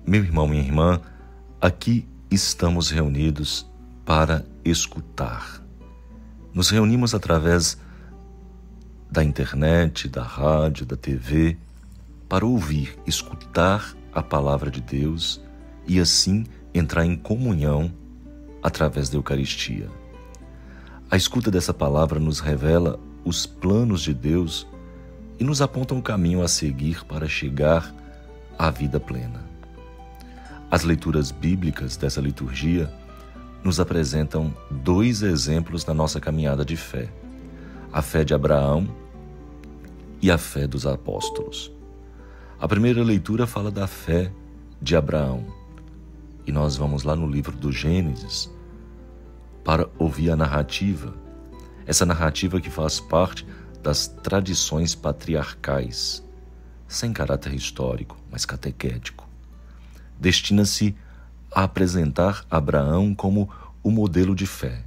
Meu irmão, minha irmã, aqui estamos reunidos para escutar. Nos reunimos através da internet, da rádio, da TV, para ouvir, escutar a palavra de Deus e assim entrar em comunhão através da Eucaristia. A escuta dessa palavra nos revela os planos de Deus e nos aponta um caminho a seguir para chegar à vida plena. As leituras bíblicas dessa liturgia nos apresentam dois exemplos na nossa caminhada de fé: a fé de Abraão e a fé dos apóstolos. A primeira leitura fala da fé de Abraão, e nós vamos lá no livro do Gênesis para ouvir a narrativa, essa narrativa que faz parte das tradições patriarcais, sem caráter histórico, mas catequético. Destina-se a apresentar Abraão como o modelo de fé.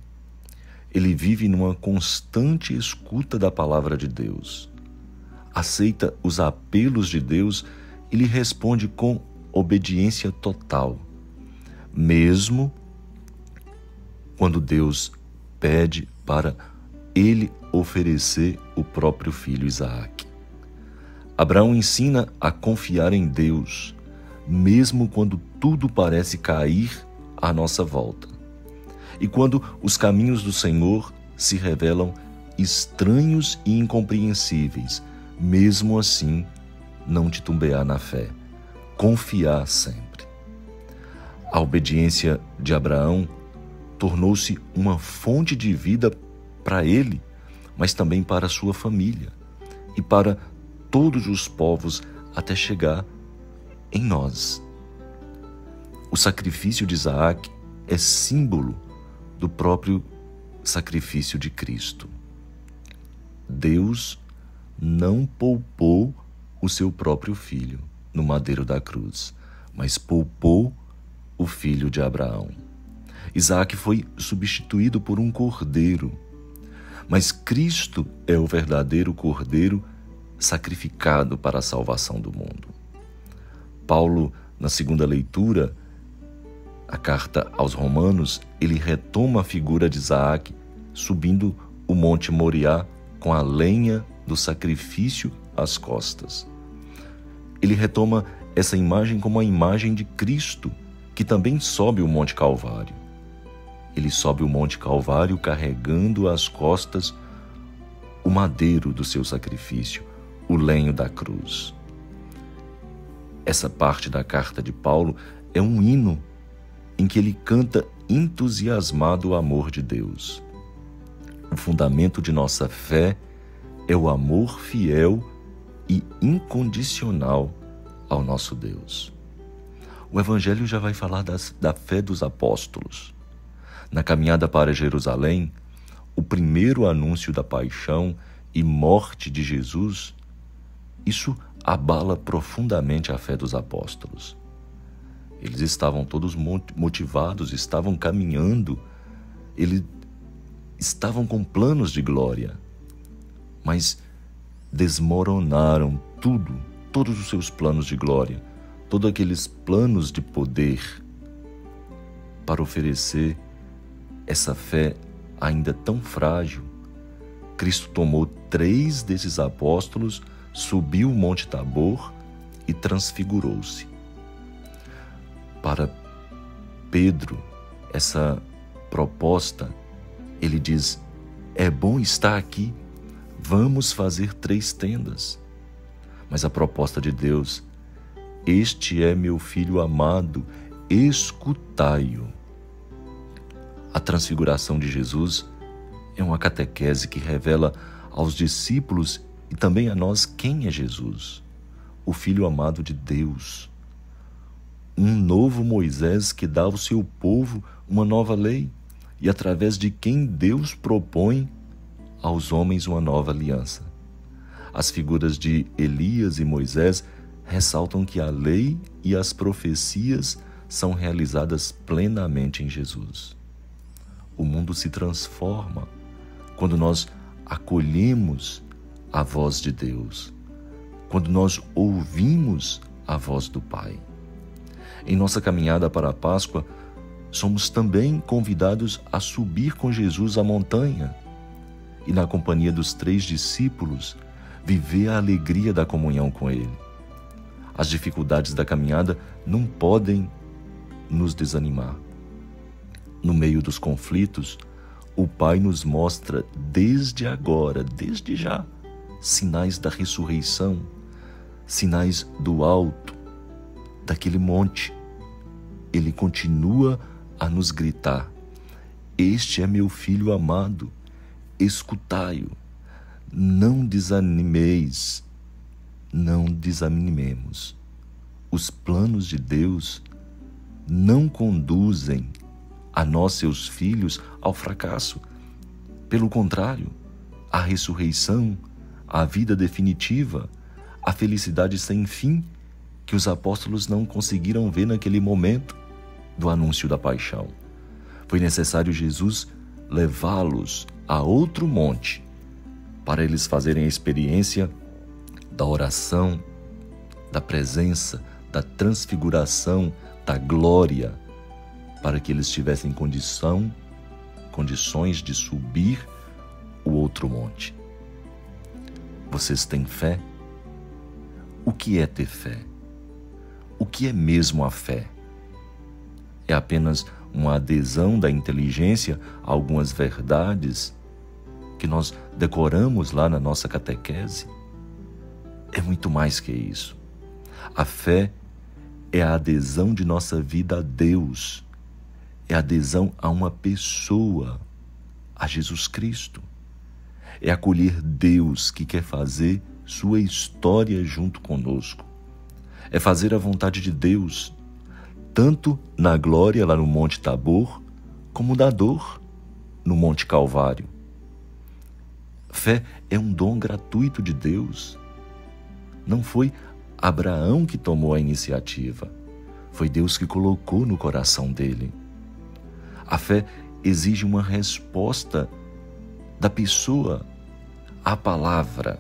Ele vive numa constante escuta da palavra de Deus. Aceita os apelos de Deus e lhe responde com obediência total, mesmo quando Deus pede para ele oferecer o próprio filho Isaque. Abraão ensina a confiar em Deus, mesmo quando tudo parece cair à nossa volta. E quando os caminhos do Senhor se revelam estranhos e incompreensíveis, mesmo assim, não titubear na fé, confiar sempre. A obediência de Abraão tornou-se uma fonte de vida para ele, mas também para a sua família e para todos os povos até chegar em nós. O sacrifício de Isaque é símbolo do próprio sacrifício de Cristo. Deus não poupou o seu próprio filho no madeiro da cruz, mas poupou o filho de Abraão. Isaque foi substituído por um cordeiro, mas Cristo é o verdadeiro cordeiro sacrificado para a salvação do mundo. Paulo, na segunda leitura, a carta aos Romanos, ele retoma a figura de Isaque subindo o Monte Moriá com a lenha do sacrifício às costas. Ele retoma essa imagem como a imagem de Cristo, que também sobe o Monte Calvário. Ele sobe o Monte Calvário carregando às costas o madeiro do seu sacrifício, o lenho da cruz. Essa parte da carta de Paulo é um hino em que ele canta entusiasmado o amor de Deus. O fundamento de nossa fé é o amor fiel e incondicional ao nosso Deus. O Evangelho já vai falar da fé dos apóstolos. Na caminhada para Jerusalém, o primeiro anúncio da paixão e morte de Jesus, isso abala profundamente a fé dos apóstolos. Eles estavam todos motivados, estavam caminhando, eles estavam com planos de glória, mas desmoronaram todos os seus planos de glória, todos aqueles planos de poder, para oferecer essa fé ainda tão frágil. Cristo tomou 3 desses apóstolos, subiu o Monte Tabor e transfigurou-se. Para Pedro, essa proposta, ele diz: é bom estar aqui, vamos fazer 3 tendas. Mas a proposta de Deus: este é meu filho amado, escutai-o. A transfiguração de Jesus é uma catequese que revela aos discípulos e também a nós quem é Jesus, o Filho amado de Deus. Um novo Moisés que dá ao seu povo uma nova lei e através de quem Deus propõe aos homens uma nova aliança. As figuras de Elias e Moisés ressaltam que a lei e as profecias são realizadas plenamente em Jesus. O mundo se transforma quando nós acolhemos a voz de Deus, quando nós ouvimos a voz do Pai. Em nossa caminhada para a Páscoa, somos também convidados a subir com Jesus a montanha e, na companhia dos 3 discípulos, viver a alegria da comunhão com Ele. As dificuldades da caminhada não podem nos desanimar. No meio dos conflitos, o Pai nos mostra desde agora, desde já, sinais da ressurreição, sinais do alto, daquele monte. Ele continua a nos gritar: este é meu filho amado, escutai-o. Não desanimeis, não desanimemos. Os planos de Deus não conduzem a nós, seus filhos, ao fracasso. Pelo contrário, a ressurreição, a vida definitiva, a felicidade sem fim que os apóstolos não conseguiram ver naquele momento do anúncio da paixão. Foi necessário Jesus levá-los a outro monte para eles fazerem a experiência da oração, da presença, da transfiguração, da glória, para que eles tivessem condições de subir o outro monte. Vocês têm fé? O que é ter fé? O que é mesmo a fé? É apenas uma adesão da inteligência a algumas verdades que nós decoramos lá na nossa catequese? É muito mais que isso. A fé é a adesão de nossa vida a Deus, é a adesão a uma pessoa, a Jesus Cristo. É acolher Deus que quer fazer sua história junto conosco. É fazer a vontade de Deus, tanto na glória lá no Monte Tabor, como na dor no Monte Calvário. Fé é um dom gratuito de Deus. Não foi Abraão que tomou a iniciativa, foi Deus que colocou no coração dele. A fé exige uma resposta da pessoa à palavra,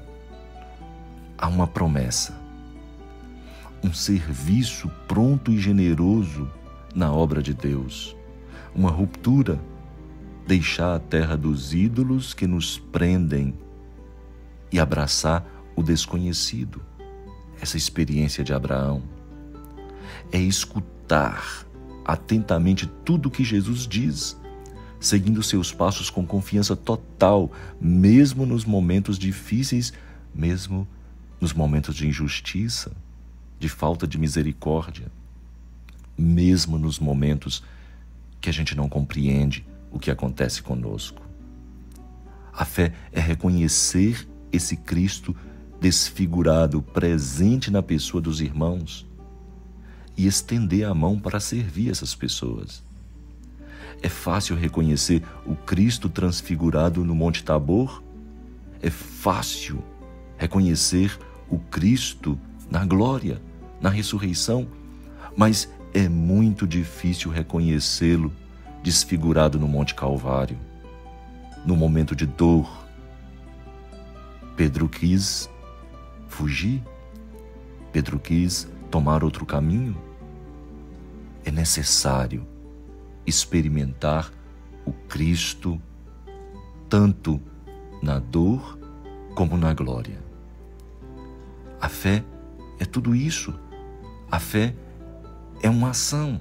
a uma promessa. Um serviço pronto e generoso na obra de Deus. Uma ruptura, deixar a terra dos ídolos que nos prendem e abraçar o desconhecido. Essa experiência de Abraão é escutar atentamente tudo o que Jesus diz, seguindo seus passos com confiança total, mesmo nos momentos difíceis, mesmo nos momentos de injustiça, de falta de misericórdia, mesmo nos momentos que a gente não compreende o que acontece conosco. A fé é reconhecer esse Cristo desfigurado, presente na pessoa dos irmãos, e estender a mão para servir essas pessoas. É fácil reconhecer o Cristo transfigurado no Monte Tabor? É fácil reconhecer o Cristo na glória, na ressurreição, mas é muito difícil reconhecê-lo desfigurado no Monte Calvário, no momento de dor. Pedro quis fugir, Pedro quis tomar outro caminho. É necessário experimentar o Cristo tanto na dor como na glória. A fé é tudo isso. A fé é uma ação.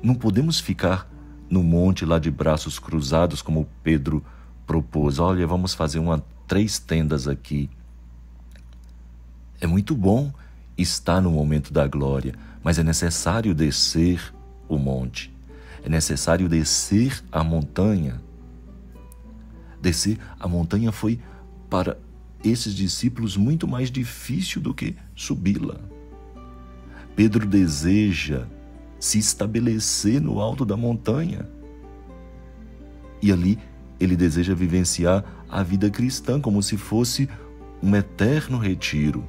Não podemos ficar no monte lá de braços cruzados como Pedro propôs. Olha, vamos fazer 3 tendas aqui. É muito bom estar no momento da glória, mas é necessário descer o monte. É necessário descer a montanha. Descer a montanha foi para esses discípulos muito mais difícil do que subi-la. Pedro deseja se estabelecer no alto da montanha. E ali ele deseja vivenciar a vida cristã como se fosse um eterno retiro,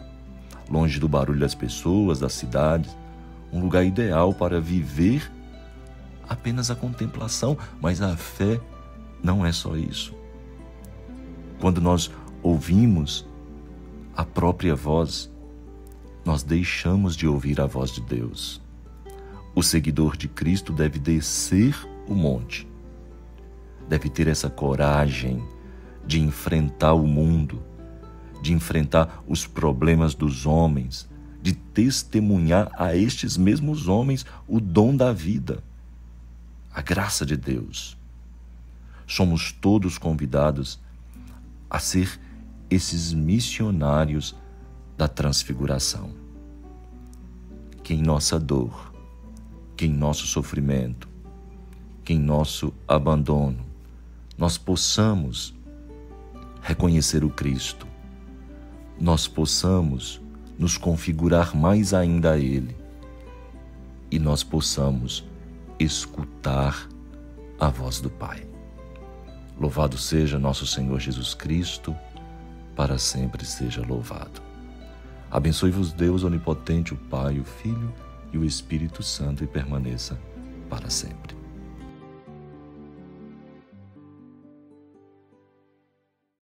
longe do barulho das pessoas, das cidades, um lugar ideal para viver apenas a contemplação. Mas a fé não é só isso. Quando nós ouvimos a própria voz, nós deixamos de ouvir a voz de Deus. O seguidor de Cristo deve descer o monte, deve ter essa coragem de enfrentar o mundo, de enfrentar os problemas dos homens, de testemunhar a estes mesmos homens o dom da vida, a graça de Deus. Somos todos convidados a ser esses missionários da transfiguração. Que em nossa dor, que em nosso sofrimento, que em nosso abandono, nós possamos reconhecer o Cristo, nós possamos nos configurar mais ainda a Ele e nós possamos escutar a voz do Pai. Louvado seja nosso Senhor Jesus Cristo, para sempre seja louvado. Abençoe-vos Deus onipotente, o Pai, o Filho e o Espírito Santo, e permaneça para sempre.